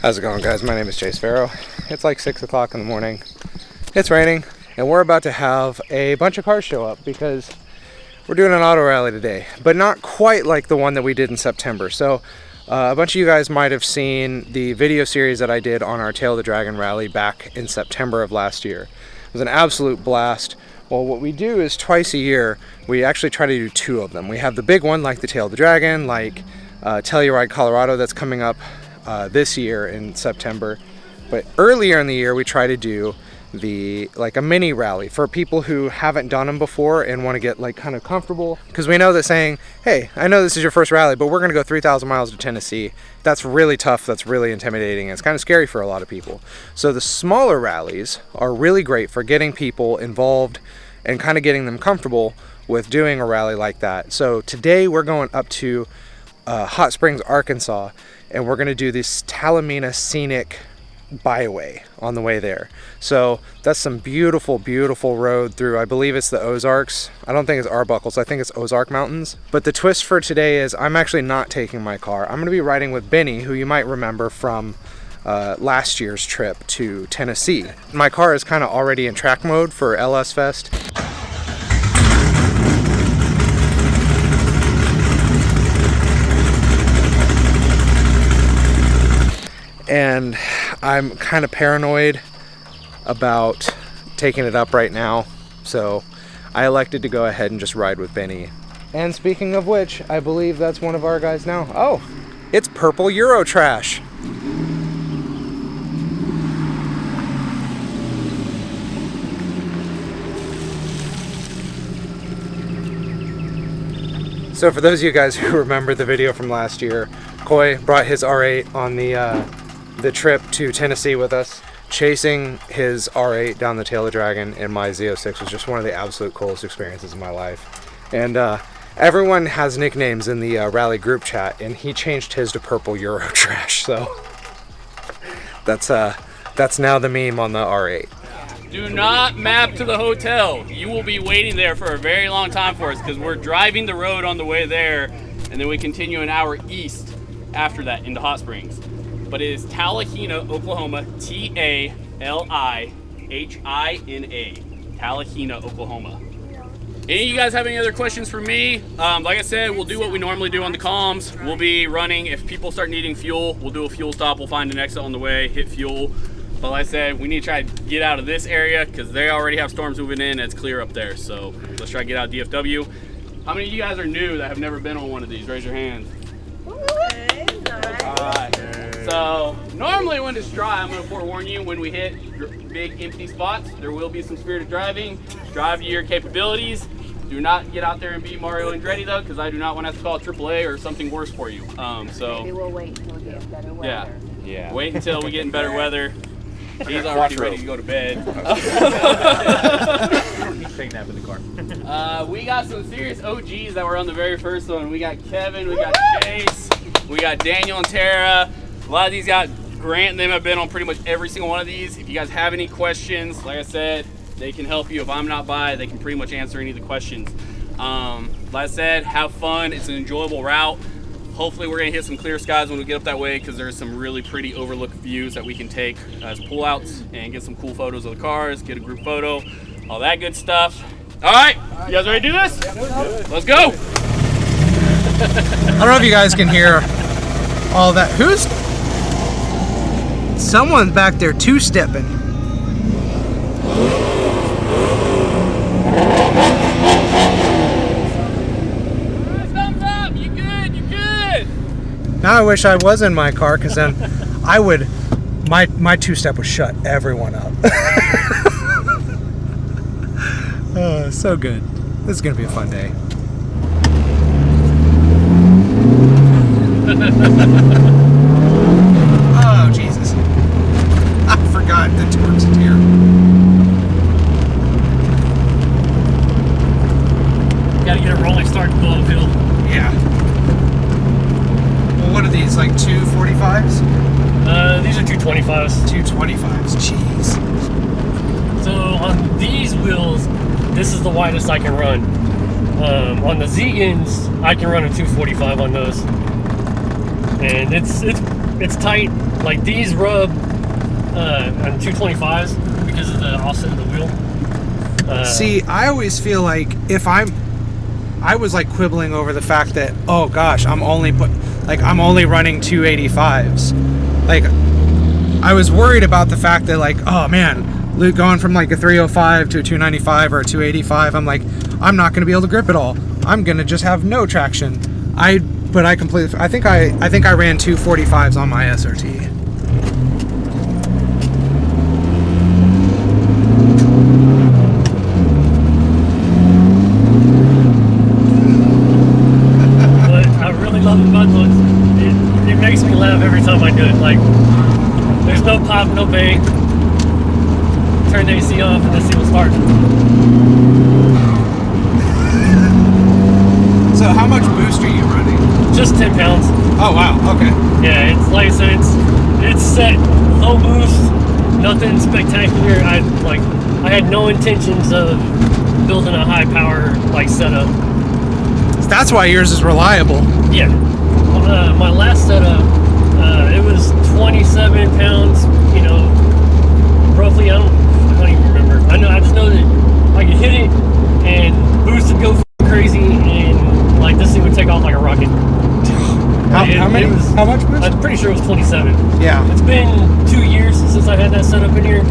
How's it going, guys? My name is Chase Farrow. It's like 6 o'clock in the morning. It's raining, and we're about to have a bunch of cars show up because we're doing an auto rally today, but not quite like the one that we did in September. So a bunch of you guys might have seen the video series that I did on our Tail of the Dragon rally back in September of last year. It was an absolute blast. Well, what we do is twice a year, we actually try to do two of them. We have the big one, like the Tail of the Dragon, like Telluride, Colorado, that's coming up this year in September. But earlier in the year, we try to do like a mini rally for people who haven't done them before and want to get like kind of comfortable, because we know that saying, hey, I know this is your first rally, but we're going to go 3,000 miles to Tennessee, that's really tough, that's really intimidating, it's kind of scary for a lot of people. So the smaller rallies are really great for getting people involved and kind of getting them comfortable with doing a rally like that. So today we're going up to Hot Springs, Arkansas, and we're going to do this Talamina Scenic Byway on the way there. So that's some beautiful, beautiful road through, I believe it's the Ozarks. I don't think it's Arbuckles, I think it's Ozark Mountains. But the twist for today is I'm actually not taking my car. I'm going to be riding with Benny, who you might remember from last year's trip to Tennessee. My car is kind of already in track mode for LS Fest. And I'm kind of paranoid about taking it up right now, so I elected to go ahead and just ride with Benny. And speaking of which, I believe that's one of our guys now. Oh, it's Purple Euro Trash. So for those of you guys who remember the video from last year, Coy brought his R8 on the trip to Tennessee with us. Chasing his R8 down the Tail of the Dragon in my Z06 was just one of the absolute coolest experiences of my life. And everyone has nicknames in the rally group chat, and he changed his to Purple Euro Trash. So that's now the meme on the R8. Do not map to the hotel. You will be waiting there for a very long time for us, because we're driving the road on the way there, and then we continue an hour east after that into Hot Springs. But it is Talihina, Oklahoma, Talihina, Talihina, Oklahoma. Any of you guys have any other questions for me? Like I said, we'll do what we normally do on the comms. We'll be running. If people start needing fuel, we'll do a fuel stop. We'll find an exit on the way, hit fuel. But like I said, we need to try to get out of this area because they already have storms moving in and it's clear up there. So let's try to get out of DFW. How many of you guys are new that have never been on one of these? Raise your hands. Okay, nice. All right. So normally when it's dry, I'm going to forewarn you, when we hit big empty spots, there will be some spirited driving. Drive to your capabilities. Do not get out there and be Mario Andretti though, because I do not want to have to call AAA or something worse for you. Maybe we'll wait until we get in better weather. Yeah. Wait until we get in better weather. He's already ready to go to bed. He's taking nap in the car. We got some serious OGs that were on the very first one. We got Kevin, we got Chase, we got Daniel and Tara. A lot of these guys, Grant and them, have been on pretty much every single one of these. If you guys have any questions, like I said, they can help you. If I'm not by, they can pretty much answer any of the questions. Like I said, have fun. It's an enjoyable route. Hopefully we're gonna hit some clear skies when we get up that way, because there's some really pretty overlook views that we can take as pullouts and get some cool photos of the cars, get a group photo, all that good stuff. All right, you guys ready to do this? Let's go. I don't know if you guys can hear all that. Someone's back there two-stepping. Thumbs up, you good, you good. Now I wish I was in my car, because then I would, my two-step would shut everyone up. Oh, so good. This is going to be a fun day. Oh, Jesus. I forgot the torque's here. Gotta get a rolling start to go uphill. Yeah. Well, what are these, like 245s? These are 225s. 225s, jeez. So on these wheels, this is the widest I can run. On the Zegans, I can run a 245 on those. And it's it's tight. Like these rub on 225s because of the offset of the wheel. See, I always feel like if I was like quibbling over the fact that, oh gosh, I'm only running 285s. Like, I was worried about the fact that, like, oh man, Luke going from like a 305 to a 295 or a 285, I'm like, I'm not going to be able to grip it all. I'm going to just have no traction. I think I ran 245s on my SRT. But I really love the mud looks. It makes me laugh every time I do it. Like, there's no pop, no bang. Turn the AC off and the seal starts. So how much boost are you running? Just 10 pounds. Oh wow, okay. Yeah, it's like I said, it's set low boost, nothing spectacular. I had no intentions of building a high power like setup. That's why yours is reliable. Yeah, my last setup, it was 27 pounds. You know, roughly. I don't even remember. I just know that I could hit it and boost would go crazy, and like this thing would take off like a rocket. How much boost? I'm pretty sure it was 27. Yeah. It's been 2 years since I had that setup in here.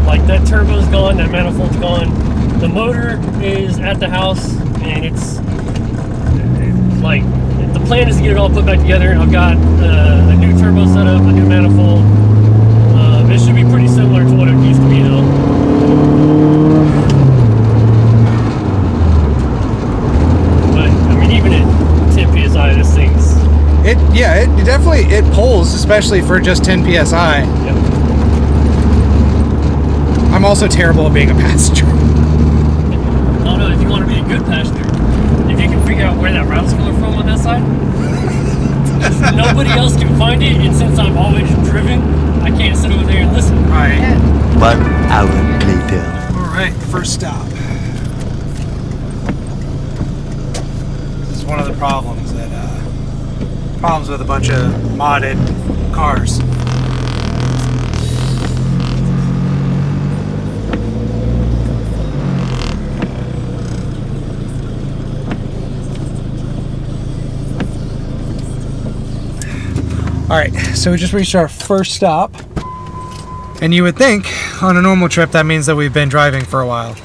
Like that turbo's gone, that manifold's gone. The motor is at the house, and it's like the plan is to get it all put back together. I've got a new turbo setup, a new manifold. It should be pretty similar to what it used to be though. But I mean, even at 10 psi, this thing's It definitely pulls, especially for just 10 psi. Yep. I'm also terrible at being a passenger. Oh no, if you want to be a good passenger, if you can figure out where that route's coming from on that side, nobody else can find it, and since I've always driven, I can't sit over there and listen. Right. 1 hour later. All right, first stop. This is one of the problems with a bunch of modded cars. All right, so we just reached our first stop, and you would think on a normal trip that means that we've been driving for a while,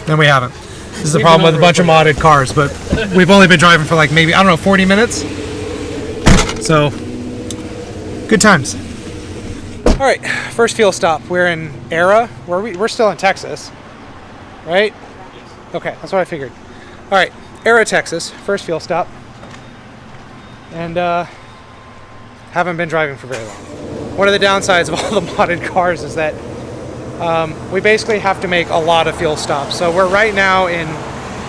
and we haven't. This is the problem with a bunch of modded cars, but we've only been driving for like maybe, I don't know, 40 minutes. So, good times. All right, first fuel stop. We're in Era. We're still in Texas, right? Okay, that's what I figured. All right, Era, Texas. First fuel stop, and haven't been driving for very long. One of the downsides of all the modded cars is that we basically have to make a lot of fuel stops. So we're right now in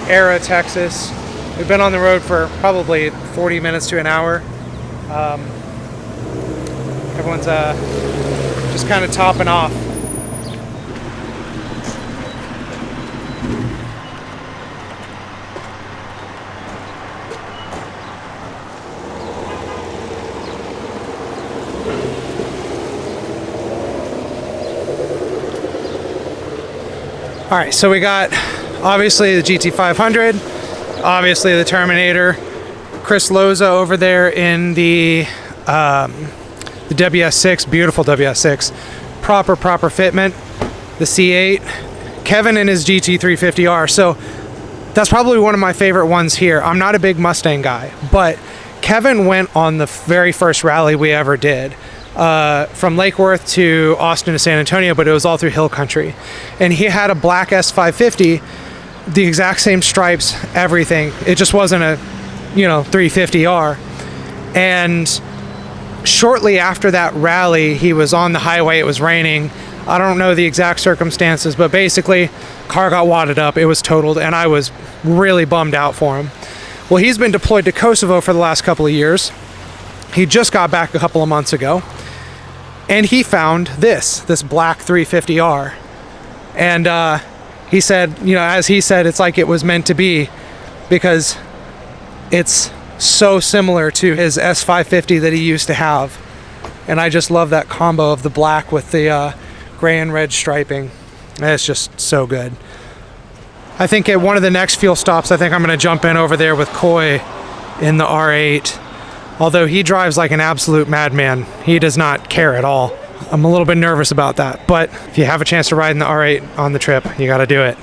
Era, Texas. We've been on the road for probably 40 minutes to an hour. Everyone's just kind of topping off. All right, so we got obviously the GT500, obviously the Terminator, Chris Loza over there in the WS6, beautiful WS6, proper fitment, the C8, Kevin in his GT350R. So that's probably one of my favorite ones here. I'm not a big Mustang guy, but Kevin went on the very first rally we ever did. From Lake Worth to Austin to San Antonio, but it was all through hill country. And he had a black S550, the exact same stripes, everything. It just wasn't a, 350R. And shortly after that rally, he was on the highway, it was raining. I don't know the exact circumstances, but basically, car got wadded up, it was totaled, and I was really bummed out for him. Well, he's been deployed to Kosovo for the last couple of years. He just got back a couple of months ago. And he found this black 350R. And he said, as he said, it's like it was meant to be, because it's so similar to his S550 that he used to have. And I just love that combo of the black with the gray and red striping. It's just so good. I think at one of the next fuel stops, I think I'm going to jump in over there with Coy in the R8. Although he drives like an absolute madman. He does not care at all. I'm a little bit nervous about that. But if you have a chance to ride in the R8 on the trip, you got to do it.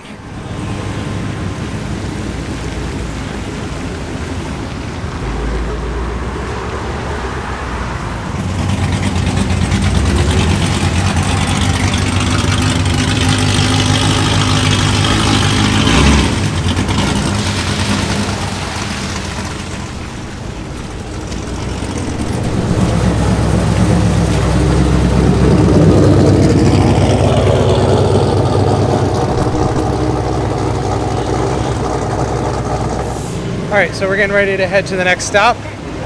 All right, so we're getting ready to head to the next stop.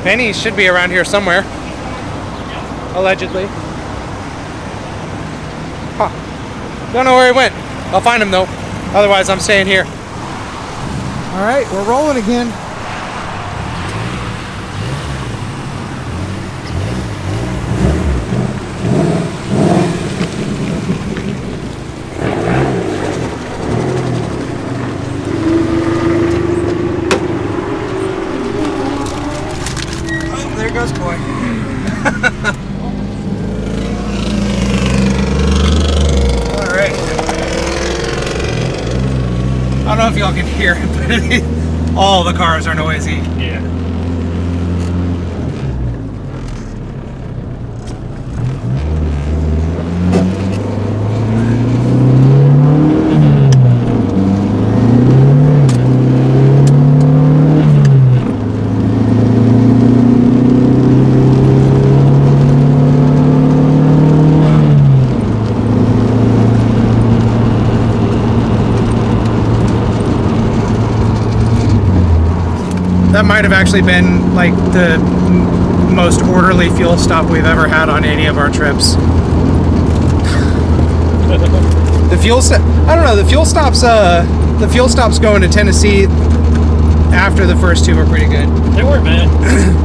Benny should be around here somewhere, allegedly. Huh. Don't know where he went. I'll find him though. Otherwise, I'm staying here. All right, we're rolling again. There goes Coy. Alright. I don't know if y'all can hear it, but all the cars are noisy. Yeah. That might have actually been like the most orderly fuel stop we've ever had on any of our trips. The fuel stop, I don't know, the fuel stops going to Tennessee after the first two were pretty good. They weren't bad.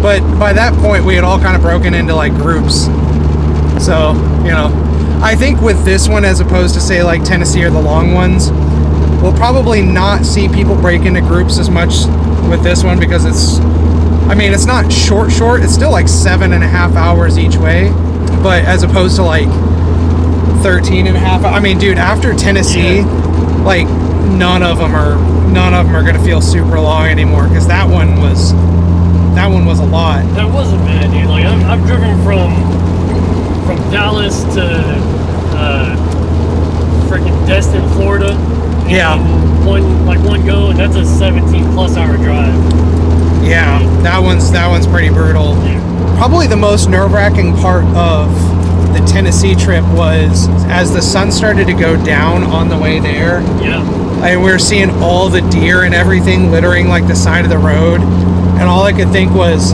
But by that point we had all kind of broken into like groups. So, you know, I think with this one, as opposed to say like Tennessee or the long ones, we'll probably not see people break into groups as much with this one, because it's not short, it's still like 7.5 hours each way, but as opposed to like 13.5. I mean, dude, after Tennessee, like none of them are gonna feel super long anymore, because that one was a lot. That wasn't bad, dude. Like I've driven from Dallas to freaking Destin, Florida. Yeah. One go, and that's a 17+ hour drive. Yeah, that one's pretty brutal. Yeah. Probably the most nerve-wracking part of the Tennessee trip was as the sun started to go down on the way there. Yeah. And we were seeing all the deer and everything littering like the side of the road, and all I could think was,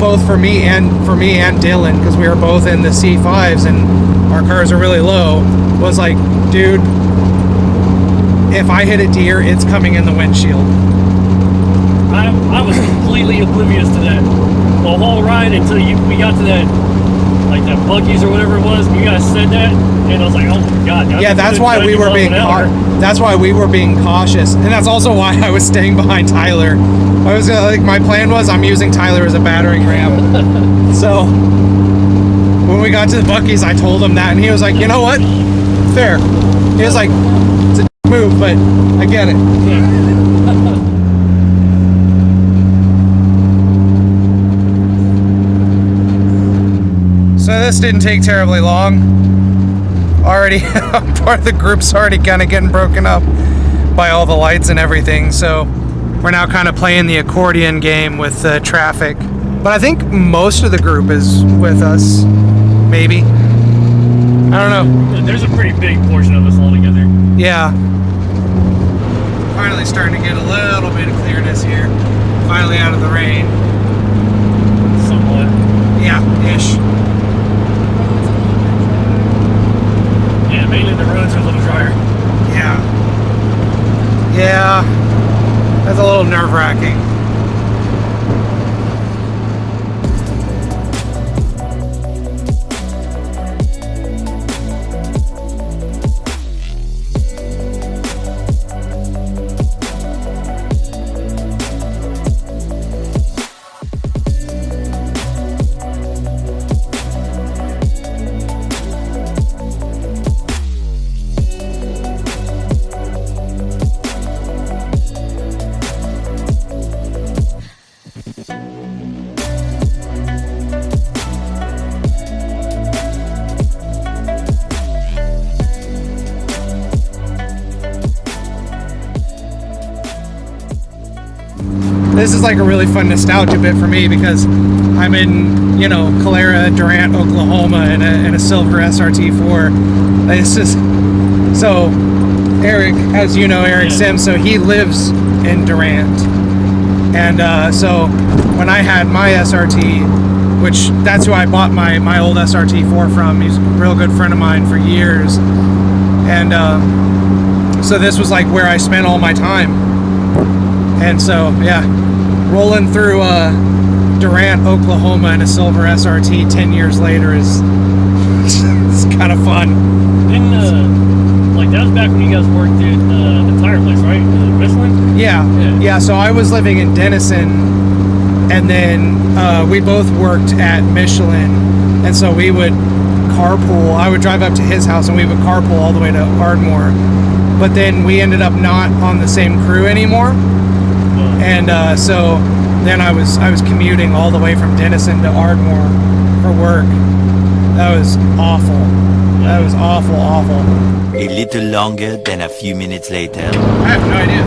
both for me and Dylan, because we were both in the C5s and our cars are really low, was like, dude, if I hit a deer, it's coming in the windshield. I was completely oblivious to that the whole ride until we got to that, like that Buc-ee's or whatever it was. And you guys said that, and I was like, oh my god. Yeah, that's why we were being cautious, and that's also why I was staying behind Tyler. I was my plan was I'm using Tyler as a battering ram. So when we got to the Buc-ee's, I told him that, and he was like, you know what? Fair. He was like, it's a move, but I get it. So this didn't take terribly long. Already, part of the group's already kind of getting broken up by all the lights and everything. So we're now kind of playing the accordion game with the traffic. But I think most of the group is with us, maybe. I don't know. There's a pretty big portion of us all together. Yeah. Finally starting to get a little bit of clearness here. Finally out of the rain. Somewhat. Yeah, ish. Yeah, mainly the roads are a little drier. Yeah. Yeah. That's a little nerve-wracking. this is like a really fun nostalgia bit for me because I'm in, you know, Calera, Durant, Oklahoma in a silver SRT4. This is, so Eric, as you know, Eric Sims, so he lives in Durant. And so when I had my SRT, which that's who I bought my old SRT4 from, he's a real good friend of mine for years. And so this was like where I spent all my time. And so, yeah, rolling through Durant, Oklahoma in a silver SRT 10 years later is it's kind of fun. Like that was back when you guys worked at the tire place, right? Michelin? Yeah. So I was living in Denison, and then we both worked at Michelin, and so we would carpool. I would drive up to his house, and we would carpool all the way to Ardmore. But then we ended up not on the same crew anymore, and so then I was commuting all the way from Denison to Ardmore for work. That was awful. That was awful. A little longer than a few minutes later. I have no idea.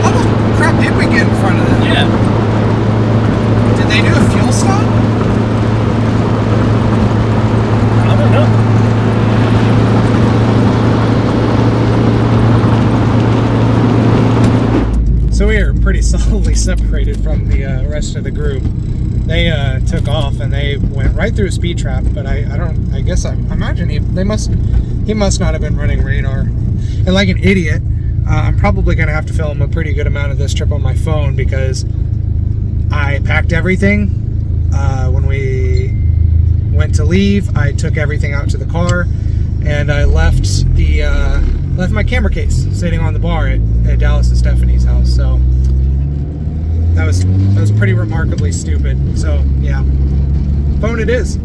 How the crap did we get in front of them? Yeah. Did they do a fuel stop? I don't know. So we are pretty solidly separated from the rest of the group. They took off and they went right through a speed trap, but I imagine he must not have been running radar. And like an idiot, I'm probably gonna have to film a pretty good amount of this trip on my phone because I packed everything. When we went to leave, I took everything out to the car, and I left my camera case sitting on the bar at Dallas and Stephanie's house. So that was pretty remarkably stupid. So yeah, phone it is.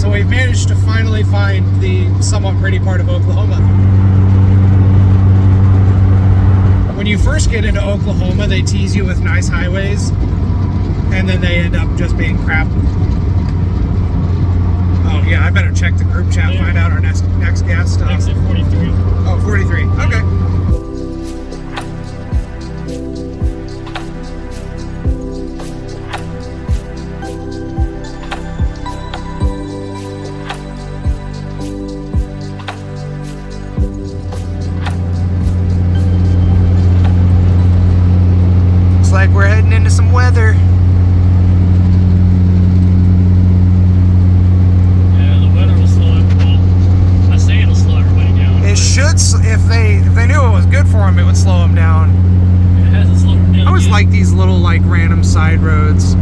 So we've managed to finally find the somewhat pretty part of Oklahoma. When you first get into Oklahoma, they tease you with nice highways, and then they end up just being crap. Oh yeah, I better check the group chat, find out our next gas stop. Exit 43. Oh, 43. Okay. Looks like we're heading into some weather. If they knew it was good for them, it would slow them down. It hasn't slowed them down. I always yet. like these little like random side roads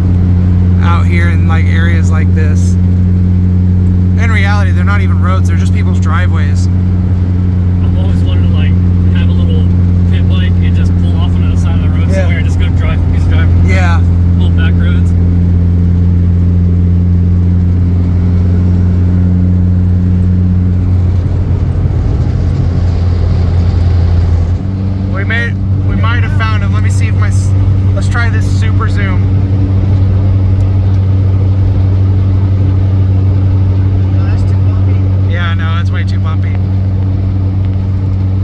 out here in like areas like this. In reality, they're not even roads; they're just people's driveways. I've always wanted to like have a little pit bike and just pull off on the side of the road somewhere and just go drive a piece of drive. Yeah. Little back roads. We might have found him. Let me see if let's try this super zoom. No, that's too bumpy. Yeah, no, that's way too bumpy.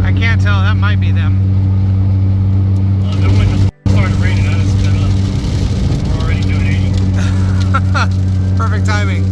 I can't tell. That might be them. Their windows started raining. I just sped up. We're already doing 80. Perfect timing.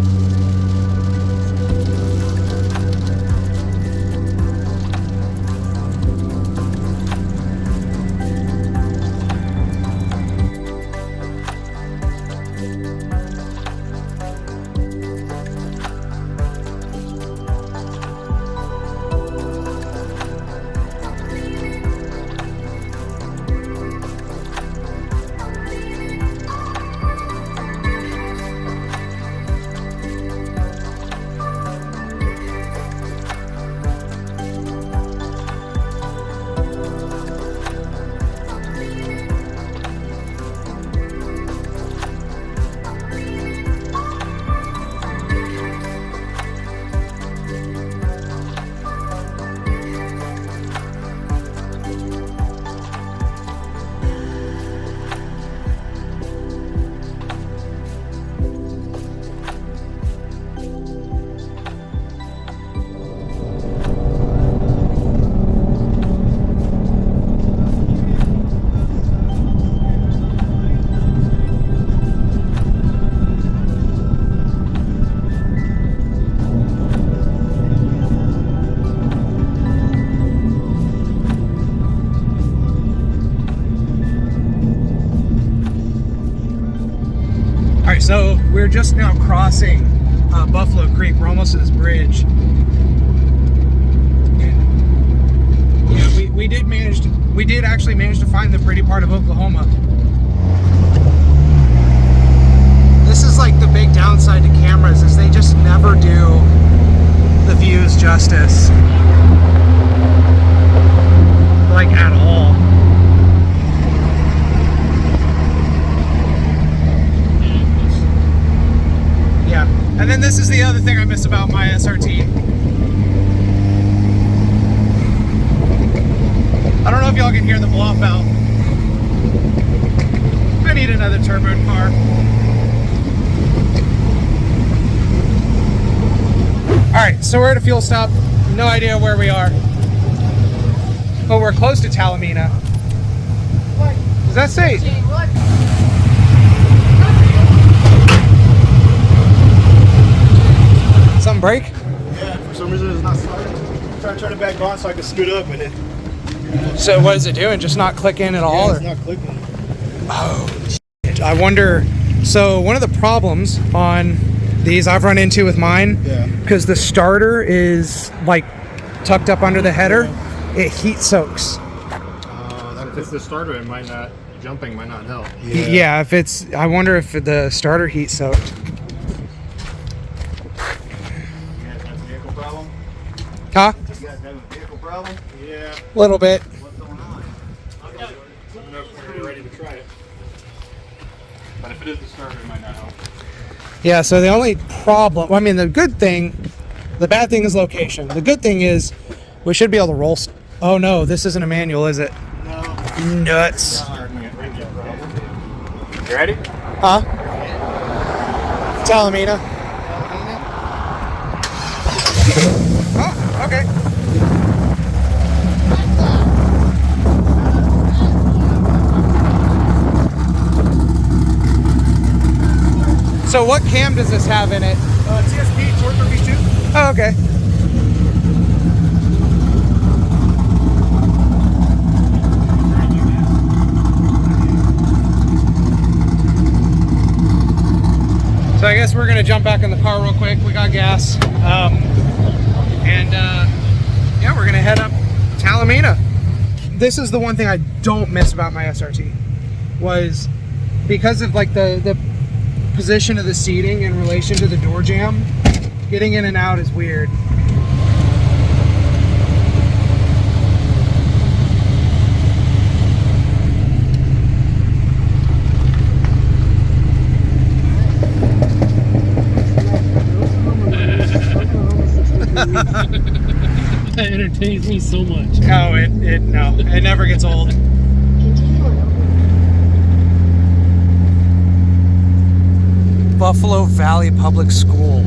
right, so we're just now crossing Buffalo Creek. We're almost to this bridge. Yeah, we did actually manage to find the pretty part of Oklahoma. This is like the big downside to cameras, is they just never do the views justice. Like at all. Yeah, and then this is the other thing I miss about my SRT. I don't know if y'all can hear the blow valve. I need another turboed car. Alright, so we're at a fuel stop. No idea where we are. But we're close to Talamina. What does that say? Something break? Yeah, for some reason it's not starting. I'm trying to turn it back on so I can scoot up and it. So what is it doing? Just not clicking at all? Yeah, it's not clicking. Oh, shit. I wonder. So one of the problems on these I've run into with mine, because the starter is like tucked up under the header, it heat soaks. If it's the starter, it might not. Jumping might not help. Yeah, if it's. I wonder if the starter heat soaked. You guys have a vehicle problem? Huh? You guys have a vehicle problem? Yeah. A little bit. What's going on? I don't know if we're ready to try it. But if it is the starter, it might not help. Yeah, so the only problem, I mean, the bad thing is location. The good thing is we should be able to roll. Oh no, this isn't a manual, is it? No. Nuts. You ready? Huh? Talamina. Oh, okay. So what cam does this have in it? TSP, Torque V2. Oh, okay. So I guess we're gonna jump back in the car real quick. We got gas, yeah, we're gonna head up Talamina. This is the one thing I don't miss about my SRT, was because of like the position of the seating in relation to the door jamb, getting in and out is weird. That entertains me so much. Oh, it never gets old. Buffalo Valley Public School.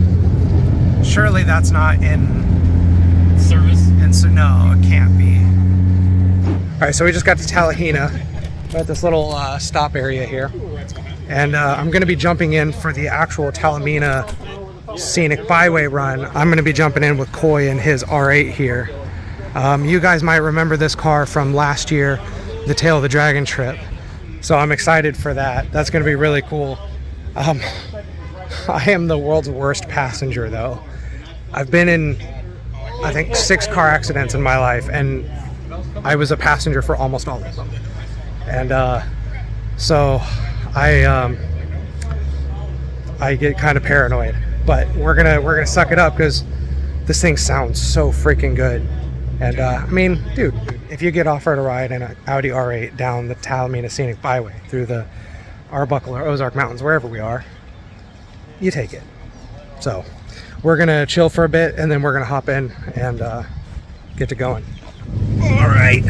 Surely that's not in Service. And so no, it can't be. All right, so we just got to Tallahassee. We're at this little stop area here, and I'm going to be jumping in for the actual Talamina Scenic Byway run. I'm going to be jumping in with Coy and his R8 here. You guys might remember this car from last year, the Tail of the Dragon trip. So I'm excited for that. That's going to be really cool. I am the world's worst passenger though. I've been in, I think, 6 car accidents in my life, and I was a passenger for almost all of them. And so I get kind of paranoid, but we're gonna suck it up because this thing sounds so freaking good. And I mean, dude, if you get offered a ride in an Audi R8 down the Talamina Scenic Byway through the Arbuckle or Ozark Mountains, wherever we are, you take it. So we're gonna chill for a bit, and then we're gonna hop in and get to going. All right.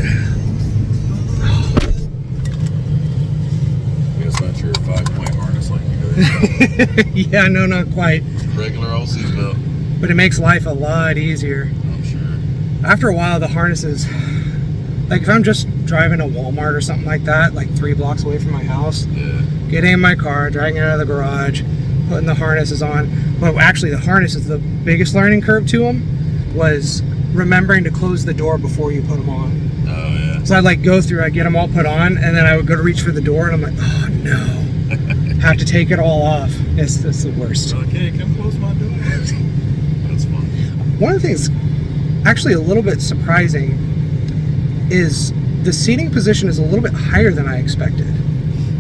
It's not your 5-point harness like you do. Yeah, no, not quite. Regular old seatbelt. But it makes life a lot easier. I'm sure. After a while, the harnesses, like if I'm just driving to Walmart or something like that, like 3 blocks away from my house, getting in my car, dragging it out of the garage, putting the harnesses on. But actually, the harness is the biggest learning curve to them, was remembering to close the door before you put them on. Oh, yeah. So I'd like go through, I'd get them all put on, and then I would go to reach for the door, and I'm like, oh no. have to take it all off. It's the worst. Okay, come close my door. That's fun. One of the things actually a little bit surprising is the seating position is a little bit higher than I expected,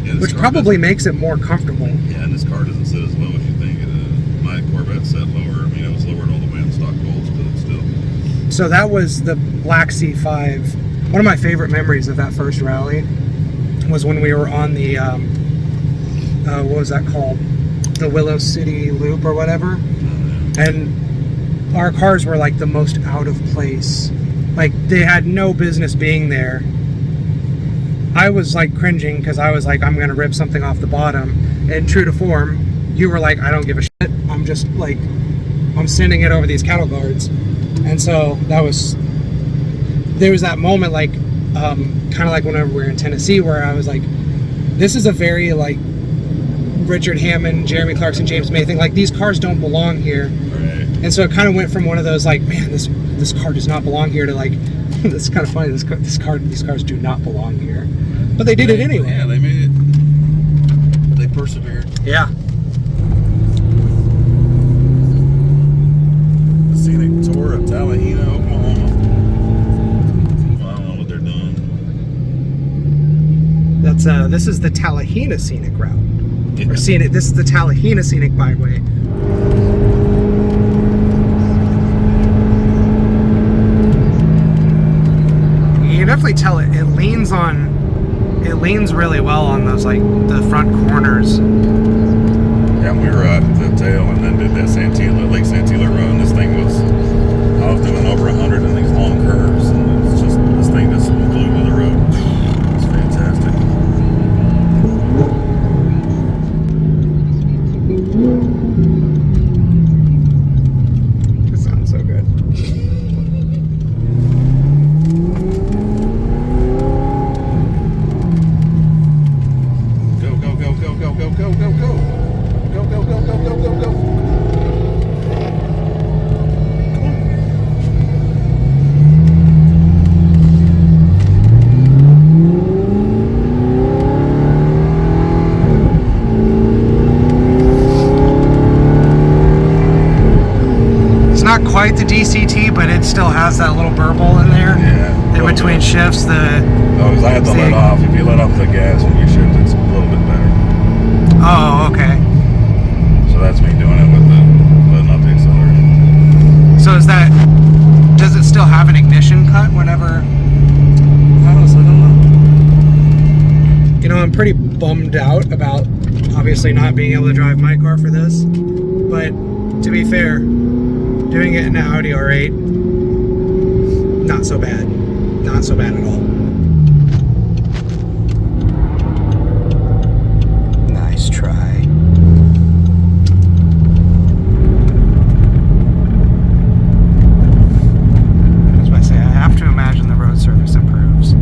Yeah, which probably makes it more comfortable. Yeah, and this car doesn't sit as low as you think. My Corvette sat lower. I mean, it was lowered all the way on stock bolts, but it's still. So that was the Black C5. One of my favorite memories of that first rally was when we were on the, what was that called? The Willow City Loop or whatever. And our cars were like the most out of place. Like they had no business being there. I was like cringing because I was like, I'm going to rip something off the bottom. And true to form, you were like, I don't give a shit. I'm just like, I'm sending it over these cattle guards. And so there was that moment like, kind of like whenever we were in Tennessee where I was like, this is a very like Richard Hammond, Jeremy Clarkson, James May thing. Like these cars don't belong here. Right. And so it kind of went from one of those like, man, this car does not belong here to like, that's kind of funny. These cars do not belong here, but they did it anyway. Yeah, they made it. They persevered. Yeah. The scenic tour of Tallahena, Oklahoma. Well, I don't know what they're doing. That's this is the Tallahena scenic route. Yeah. Or scenic. This is the Tallahena scenic byway. You can definitely tell it leans really well on those like the front corners. Yeah, we were at the tail and then did that Lake Santilla run. This thing was, I was doing over 100 in these long curves, and it's just, this thing just blew to the road. It's fantastic. It sounds so good. Go, go, go, go, go, go, go, go, go. Go, go, go, go, go, go, go. It's not quite the DCT, but it still has that little burble in there. Yeah. In between shifts, Oh, because I had to let off. If you let off the gas when you shift, it's a little bit better. Oh, okay. So that's me doing it with letting off the accelerator. So does it still have an ignition cut whenever? Honestly, I don't know. You know, I'm pretty bummed out about obviously not being able to drive my car for this, but to be fair, doing it in an Audi R8, not so bad. Not so bad at all. Nice try. That's why I say I have to imagine the road surface improves.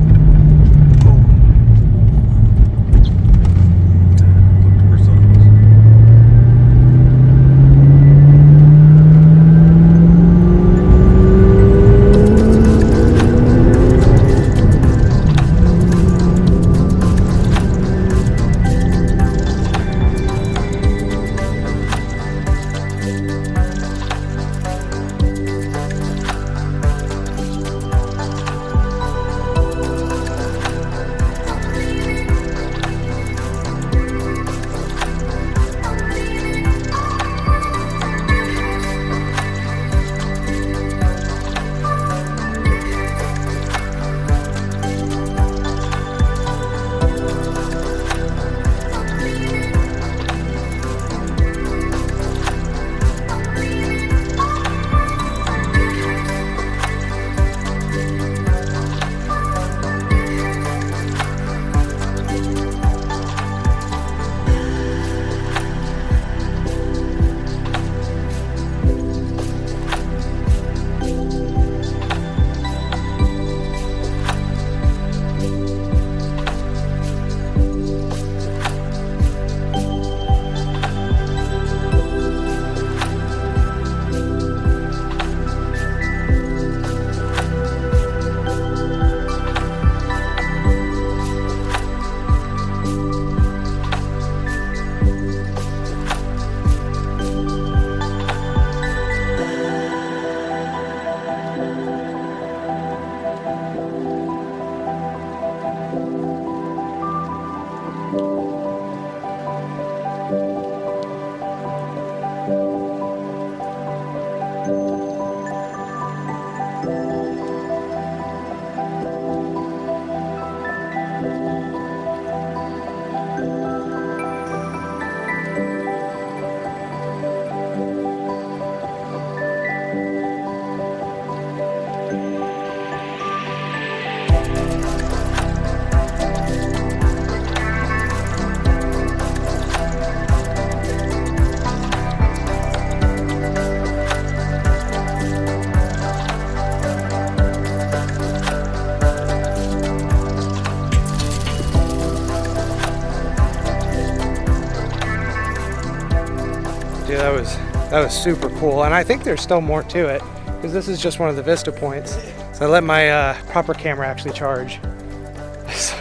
Dude, that was super cool, and I think there's still more to it because this is just one of the vista points. So I let my proper camera actually charge.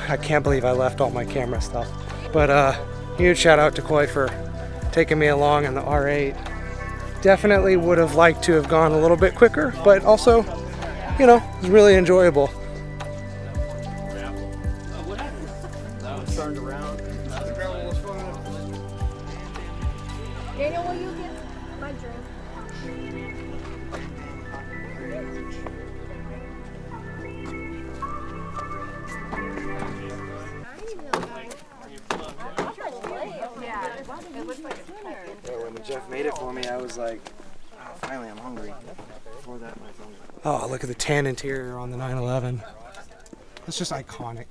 I can't believe I left all my camera stuff. But huge shout out to Coy for taking me along in the R8. Definitely would have liked to have gone a little bit quicker, but also, you know, it was really enjoyable. Daniel, will you get my drink? When Jeff made it for me, I was like, oh, finally I'm hungry. Before that, my phone. Oh, look at the tan interior on the 911. That's just iconic.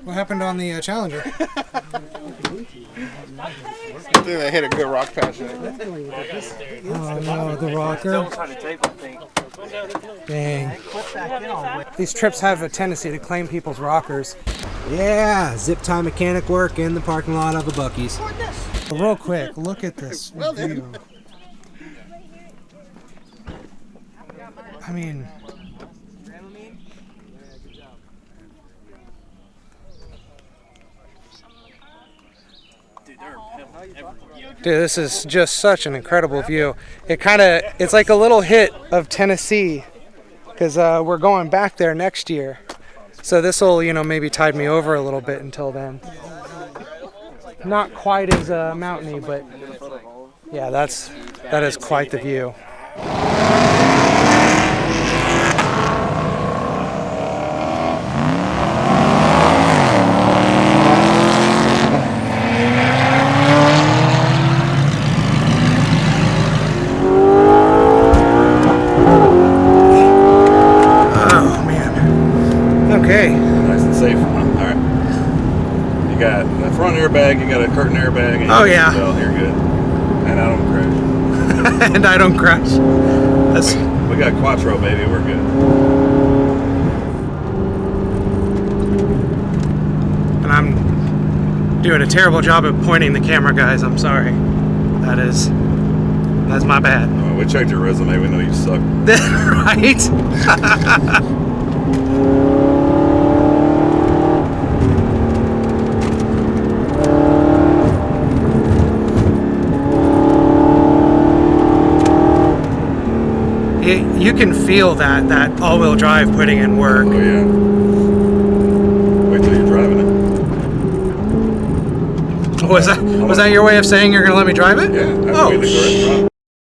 What happened on the Challenger? I think they hit a good rock patch in it. Oh no, the rocker. Dang. These trips have a tendency to claim people's rockers. Yeah, zip tie mechanic work in the parking lot of a Buc-ee's. Real quick, look at this view. I mean, dude, this is just such an incredible view. It's like a little hit of Tennessee because we're going back there next year. So this will, you know, maybe tide me over a little bit until then. Not quite as mountainy, but yeah, that is quite the view. Oh man. Okay. Nice and safe. All right. You got the front airbag, you got a curtain airbag, and you Oh yeah. Well, you're good. And I don't crash. And I don't crash. That's We got Quattro, baby. We're good. And I'm doing a terrible job of pointing the camera, guys. I'm sorry. That's my bad. Oh, we checked your resume. We know you suck. Right? You can feel that all-wheel drive putting in work. Oh yeah. Wait till you're driving it. Was that your way of saying you're gonna let me drive it? Yeah. Oh,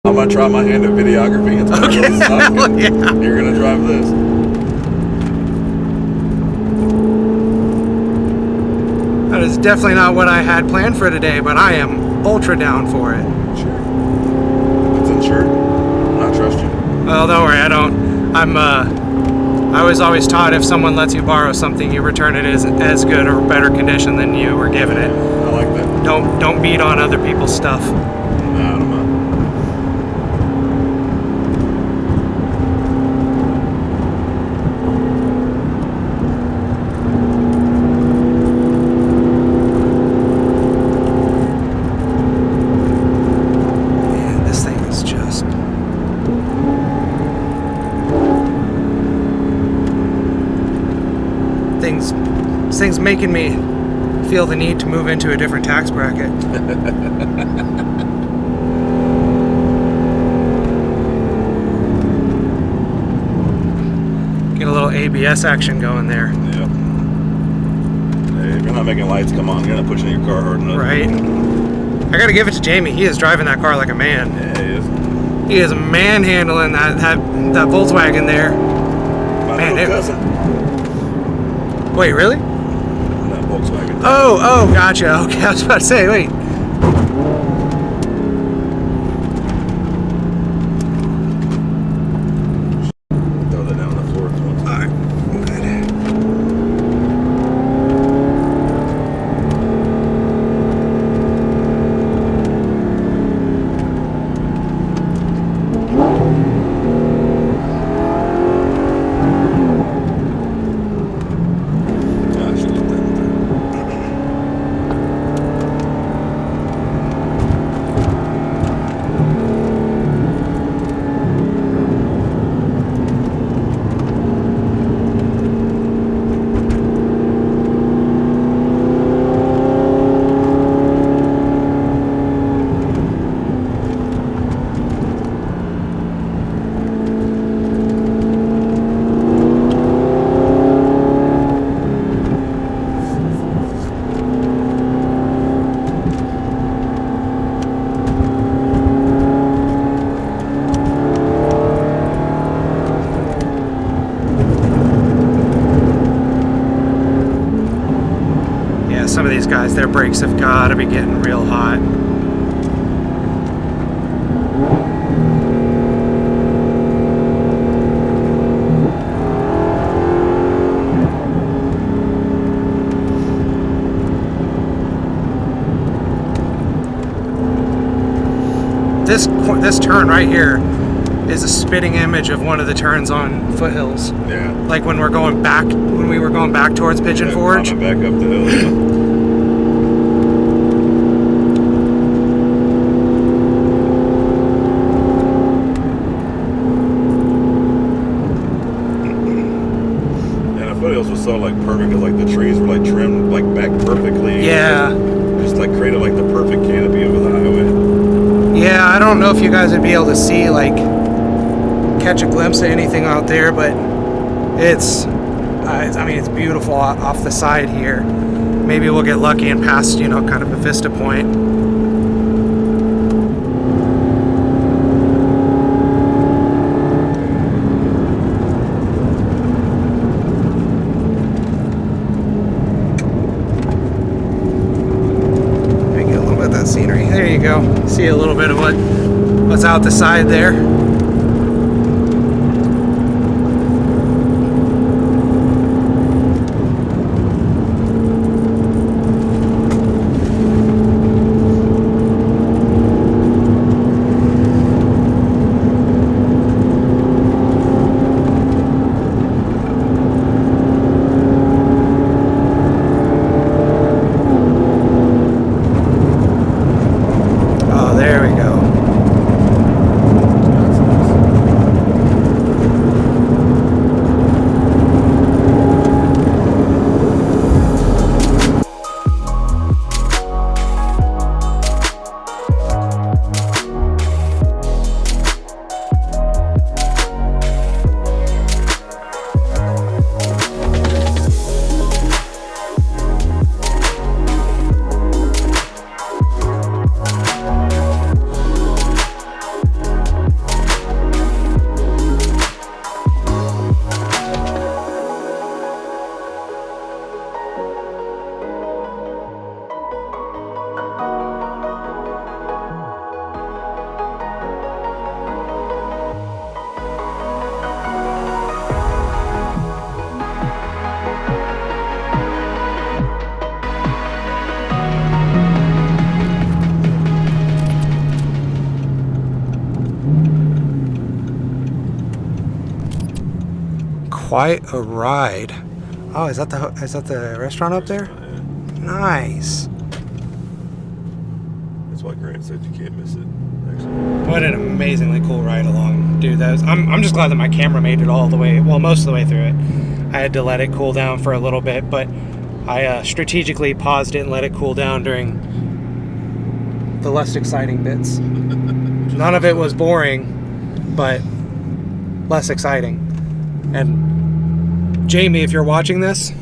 I'm gonna try my hand at videography. It's gonna really suck. hell yeah. You're gonna drive this. That is definitely not what I had planned for today, but I am ultra down for it. Sure. It's insured. I trust you. Well, don't worry, I don't. I was always taught if someone lets you borrow something, you return it as good or better condition than you were given it. I like that. Don't beat on other people's stuff. Nah, I don't mind. Man, this thing is just. This thing's making me feel the need to move into a different tax bracket. Get a little ABS action going there. Yep. Hey, if you're not making lights come on, you're not pushing your car hard enough. Right. I gotta give it to Jamie. He is driving that car like a man. Yeah, he is. He is manhandling that Volkswagen there. My Man, little cousin. Wait, really? That Volkswagen. Oh, gotcha. Okay, I was about to say, wait. Throw that down on the floor. Alright, good. some of these guys, their brakes have got to be getting real hot. This turn right here is a spitting image of one of the turns on foothills. Yeah. Like when we were going back towards Pigeon Forge. Back up the hill. Yeah. And the foothills was so like perfect because like the trees were like trimmed like back perfectly. Yeah. Just like created like the perfect canopy over the highway. Yeah, I don't know if you guys would be able to see, like, catch a glimpse of anything out there, but it's, I mean, it's beautiful off the side here. Maybe we'll get lucky and pass, you know, kind of a vista point. Get a little bit of that scenery. There you go. See a little bit of what's out the side there. Oh, there we go. Quite a ride. Oh, is that the restaurant up there? Nice. That's why Grant said you can't miss it. Actually. What an amazingly cool ride along, dude. I'm just glad that my camera made it all the way, well, most of the way through it. I had to let it cool down for a little bit, but I strategically paused it and let it cool down during the less exciting bits. None of it was boring, but less exciting. And Jamie, if you're watching this,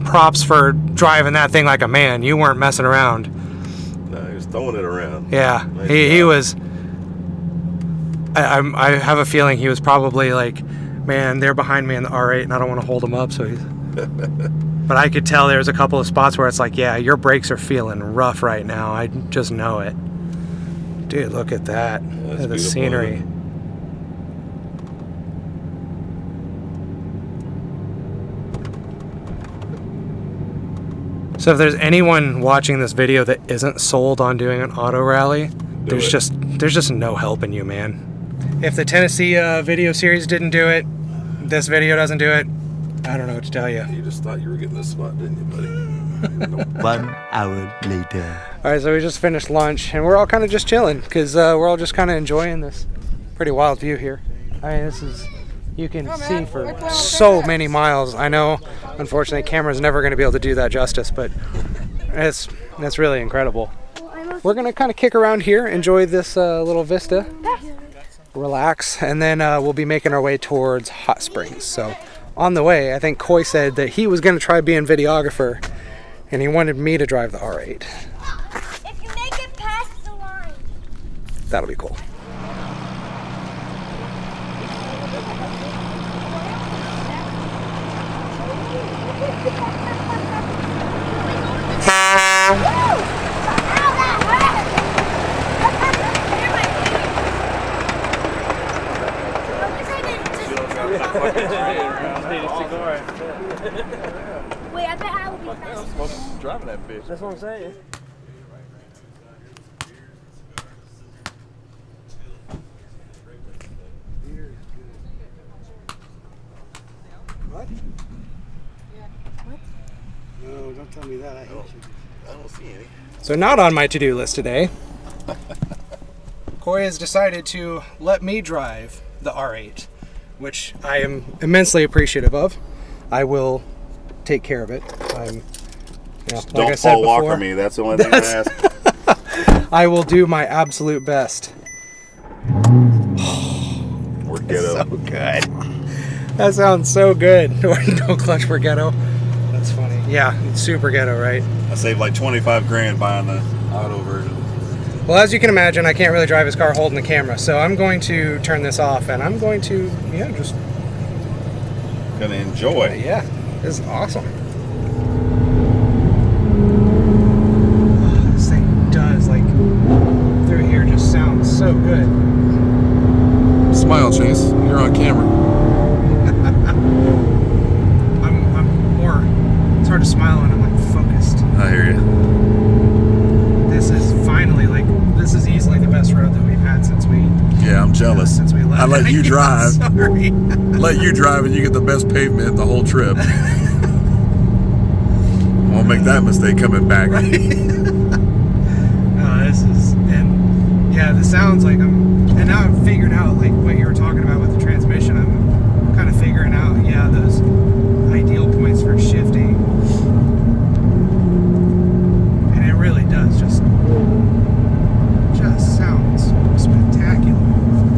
props for driving that thing like a man. You weren't messing around. No, he was throwing it around. Yeah, Nice he job. was. I have a feeling he was probably like, man, they're behind me in the R8 and I don't want to hold them up. So he's. But I could tell there's a couple of spots where it's like, yeah, your brakes are feeling rough right now. I just know it. Dude, look at that. Yeah, Look at the beautiful, scenery. isn't it? So if there's anyone watching this video that isn't sold on doing an auto rally, there's just no helping you, man. If the Tennessee video series didn't do it, this video doesn't do it, I don't know what to tell you. You just thought you were getting this spot, didn't you, buddy? 1 hour later. All right, so we just finished lunch, and we're all kind of just chilling because we're all just kind of enjoying this pretty wild view here. I mean, this is, you can see for so many miles. I know, unfortunately, camera's never going to be able to do that justice, but it's really incredible. We're going to kind of kick around here, enjoy this little vista, relax, and then we'll be making our way towards Hot Springs. So on the way, I think Coy said that he was going to try being videographer, and he wanted me to drive the R8. If you make it past the line. That'll be cool. fish. That's what I'm saying. What? No, don't tell me that. I hate you. I don't see any. So not on my to-do list today. Coy has decided to let me drive the R8, which I am immensely appreciative of. I will take care of it. I'm, like Don't I said Paul before, Walker me. That's the only thing I ask. I will do my absolute best. We're ghetto. So good. That sounds so good. No clutch for ghetto. That's funny. Yeah, it's super ghetto, right? I saved like 25 grand buying the auto version. Well, as you can imagine, I can't really drive his car holding the camera, so I'm going to turn this off, and I'm going to, just... Gonna enjoy. Yeah, this is awesome. This thing does, like, through here just sounds so good. Smile, Chase. You're on camera. I'm more, it's hard to smile when I'm, like, focused. I hear you. This is finally, like, this is easily the best road that we've had since we... Yeah, I'm jealous. Since we left. I let you drive. Sorry. Let you drive and you get the best pavement the whole trip. Won't make that mistake coming back. Right. No, this is, and yeah, this sounds like and now I've figured out, like, what you were talking about with the transmission. I'm kind of figuring out, yeah, those ideal points for shifting. And it really does just sounds spectacular.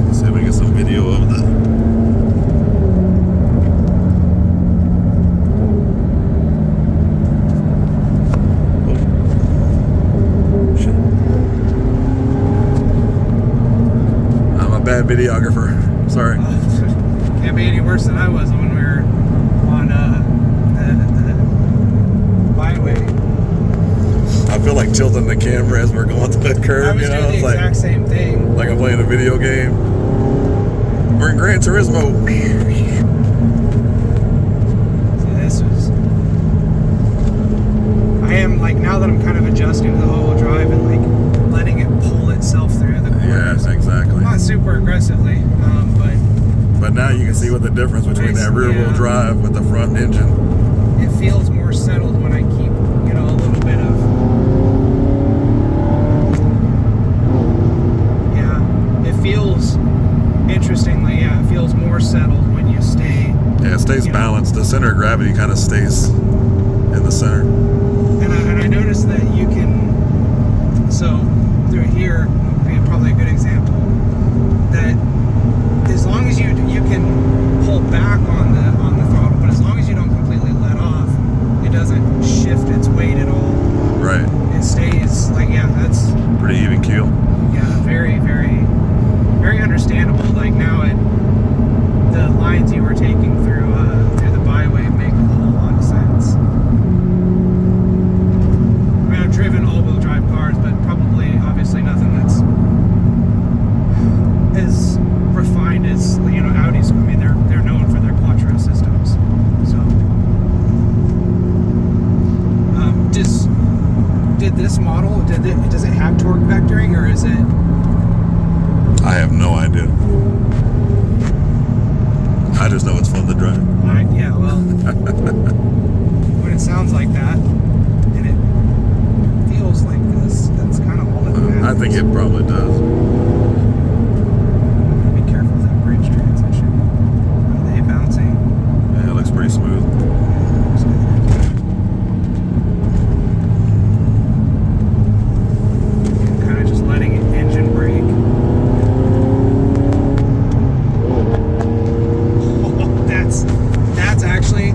Let's see if we get some video of the... Bad videographer. Sorry. Can't be any worse than I was when we were on the byway. I feel like tilting the camera as we're going to the curve. I was doing the exact same thing. Like I'm playing a video game. We're in Gran Turismo. See, this was... I am, like, now that I'm kind of adjusting to the all-wheel drive and, like, letting it pull itself through the corners. Yes, exactly. Not super aggressively, but now you can see what the difference between that rear-wheel drive with the front engine. It feels more settled when I keep, a little bit of... Yeah, it feels, interestingly, it feels more settled when you stay... Yeah, it stays balanced. The center of gravity kind of stays in the center. And I noticed that you can... So, through here would be probably a good example, that as long as you can pull back on the throttle, but as long as you don't completely let off, it doesn't shift its weight at all. Right. It stays like, that's pretty even keel. Yeah, very, very, very understandable. Like now, the lines you were taking through the byway make a whole lot of sense. I mean, I've driven all-wheel drive cars, but probably, obviously, nothing that's as refined as Audi's. I mean, they're known for their quattro systems. So, did this model does it have torque vectoring, or is it? I have no idea. I just know it's fun to drive. Yeah, well, when it sounds like that, and it feels like this, that's kind of all that matters. I think it probably does. Be careful with that bridge transition. Are they bouncing? Yeah, it looks pretty smooth. Kind of just letting it engine brake. That's actually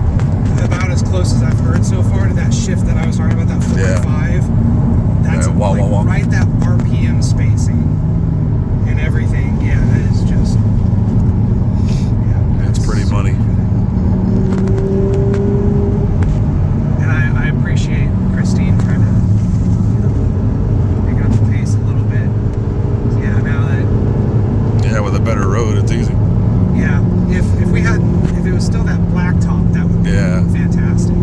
about as close as I've heard so far to that shift that I was talking about, that 45. That's right, that RPM spacing and everything. Yeah, that is just... Yeah, it's pretty money. And I appreciate Christine trying to pick up the pace a little bit. So yeah, now that... Yeah, with a better road, it's easy. Yeah, if it was still that black top, that would be fantastic.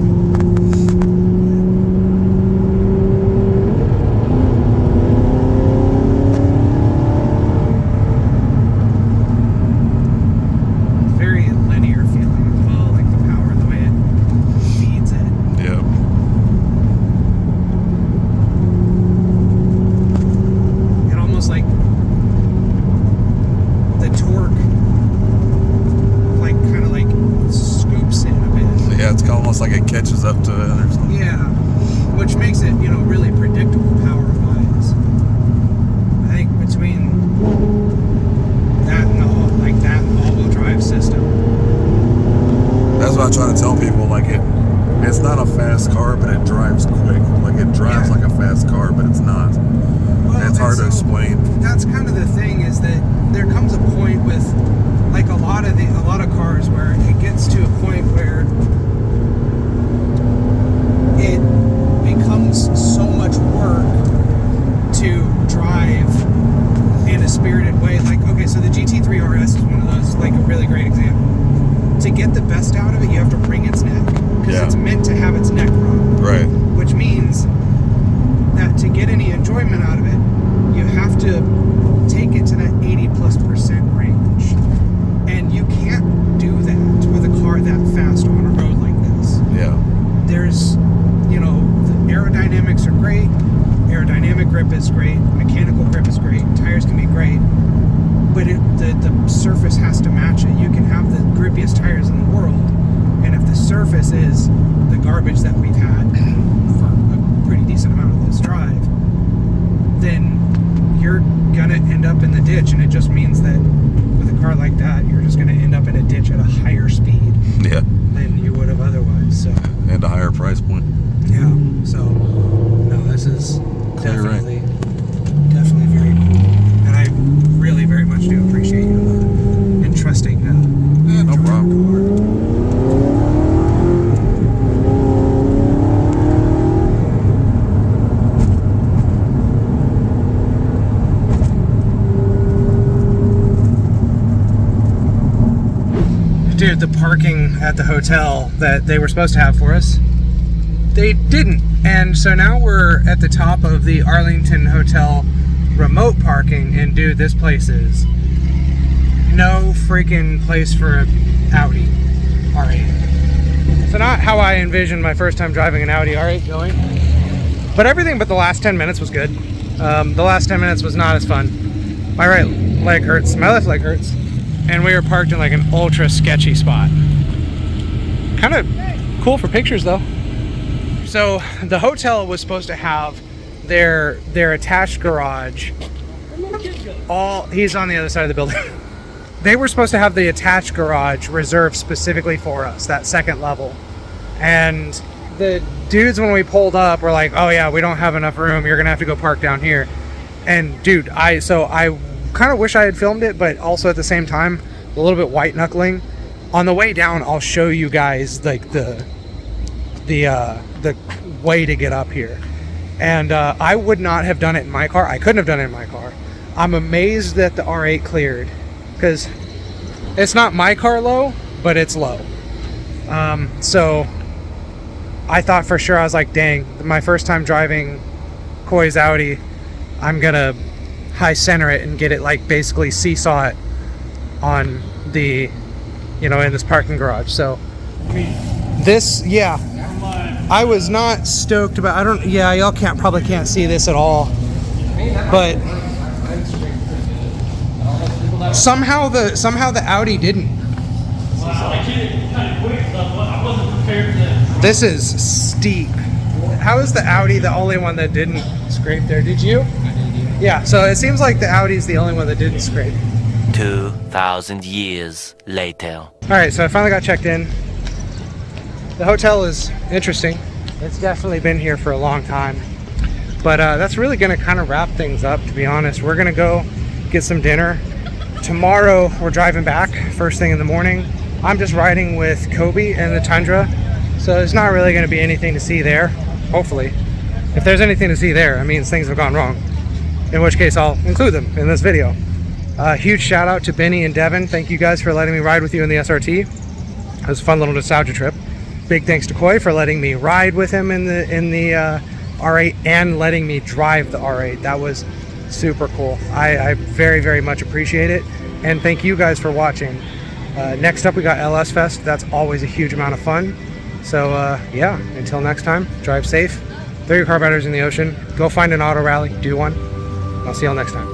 almost like it catches up to it or something. Yeah, which makes it, you know, really predictable power-wise. I think between that and the all-wheel drive system. That's what I try to tell people. Like it's not a fast car, but it drives quick. Like it drives like a fast car, but it's not. Well, it's hard to explain. That's kind of the thing, is that there comes a point with like a lot of cars where it gets to a point where it becomes so much work to drive in a spirited way. Like, okay, so the GT3 RS is one of those, like a really great example. To get the best out of it, you have to wring its neck, because it's meant to have its neck run. Right. Which means that to get any enjoyment out of it, you have to take it to that 80+% range. And you can't do that with a car that fast on a road like this. Yeah. There's, you know, the aerodynamics are great, aerodynamic grip is great, mechanical grip is great, tires can be great, but the surface has to match it. You can have the grippiest tires in the world, and if the surface is the garbage that we've had for a pretty decent amount of this drive, then you're gonna end up in the ditch, and it just means that with a car like that, you're just gonna end up in a ditch at a higher speed than you would have otherwise. So, and a higher price point. Yeah. So, no, this is definitely very cool, and I really very much do appreciate you entrusting. Yeah, no problem. Dude, the parking at the hotel that they were supposed to have for us, they didn't. And so now we're at the top of the Arlington Hotel remote parking, and dude, this place is no freaking place for an Audi R8. So not how I envisioned my first time driving an Audi R8 going, but everything but the last 10 minutes was good. The last 10 minutes was not as fun. My right leg hurts, my left leg hurts. And we were parked in like an ultra sketchy spot. Kind of cool for pictures though. So the hotel was supposed to have their attached garage. He's on the other side of the building. They were supposed to have the attached garage reserved specifically for us, that second level. And the dudes, when we pulled up, were like, oh yeah, we don't have enough room. You're gonna have to go park down here. And dude, I kind of wish I had filmed it, but also at the same time a little bit white knuckling. On the way down, I'll show you guys like the way to get up here, and I would not have done it in my car. I couldn't have done it in my car. I'm amazed that the R8 cleared, because it's not my car low, but it's low. So I thought for sure, I was like, dang, my first time driving Coy's Audi, I'm gonna high center it and get it like basically seesaw it on the, you know, in this parking garage. So this, yeah, I was not stoked about, y'all probably can't see this at all, but somehow the Audi didn't. This is steep. How is the Audi the only one that didn't scrape there? Did you? Yeah, so it seems like the Audi's the only one that didn't scrape. 2,000 years later. Alright, so I finally got checked in. The hotel is interesting. It's definitely been here for a long time. But that's really going to kind of wrap things up, to be honest. We're going to go get some dinner. Tomorrow, we're driving back first thing in the morning. I'm just riding with Kobe and the Tundra, so there's not really going to be anything to see there, hopefully. If there's anything to see there, it means things have gone wrong. In which case, I'll include them in this video. Huge shout out to Benny and Devon. Thank you guys for letting me ride with you in the SRT. It was a fun little nostalgia trip. Big thanks to Coy for letting me ride with him in the R8 and letting me drive the R8. That was super cool. I very, very much appreciate it. And thank you guys for watching. Next up, we got LS Fest. That's always a huge amount of fun. So yeah, until next time, drive safe. Throw your carburetors in the ocean. Go find an auto rally. Do one. I'll see y'all next time.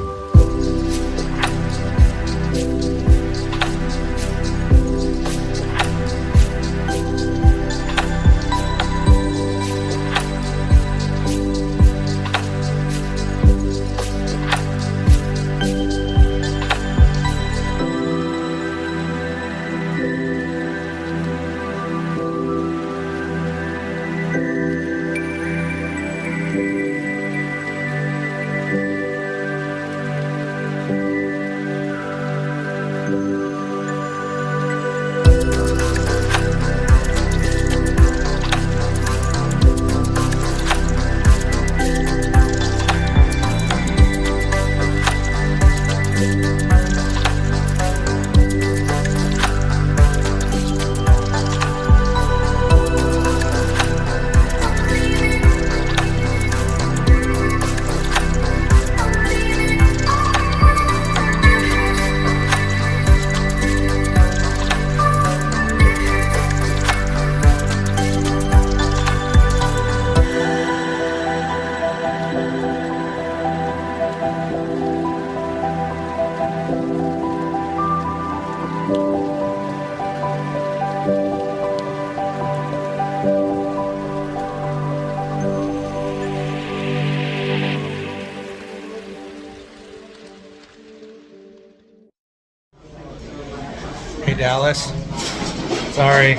Dallas. Sorry.